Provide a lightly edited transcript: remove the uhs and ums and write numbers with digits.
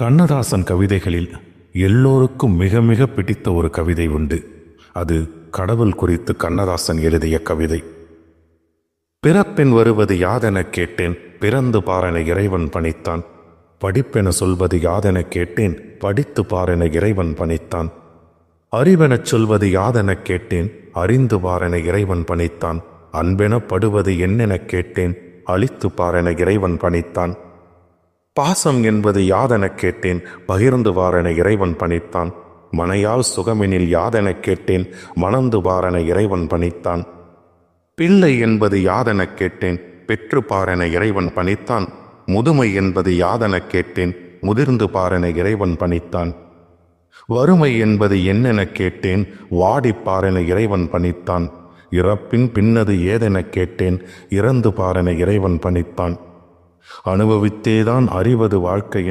கண்ணதாசன் கவிதைகளில் எல்லோருக்கும் மிக மிக பிடித்த ஒரு கவிதை உண்டு. அது கடவுள் குறித்து கண்ணதாசன் எழுதிய கவிதை. பிறப்பென் வருவது யாதெனக் கேட்டேன், பிறந்து பாரென இறைவன் பணித்தான். படிப்பென சொல்வது யாதெனக் கேட்டேன், படித்து பாரென இறைவன் பணித்தான். அறிவெனச் சொல்வது யாதெனக் கேட்டேன், அறிந்து பாரென இறைவன் பணித்தான். அன்பெனப்படுவது என்னெனக் கேட்டேன், அழித்து பாரென இறைவன் பணித்தான். பாசம் என்பது யாதெனக் கேட்டேன், பகிர்ந்து வாரென இறைவன் பணித்தான். மனையால் சுகமெனில் யாதெனக் கேட்டேன், மணந்து பாரென இறைவன் பணித்தான். பிள்ளை என்பது யாதெனக் கேட்டேன், பெற்று பாரென இறைவன் பணித்தான். முதுமை என்பது யாதெனக் கேட்டேன், முதிர்ந்து பாரென இறைவன் பணித்தான். வறுமை என்பது என்னெனக் கேட்டேன், வாடிப்பாரென இறைவன் பணித்தான். இறப்பின் பின்னது ஏதெனக் கேட்டேன், இறந்து பாரென இறைவன் பணித்தான். அனுபவித்தேதான் அறிவது வாழ்க்கை.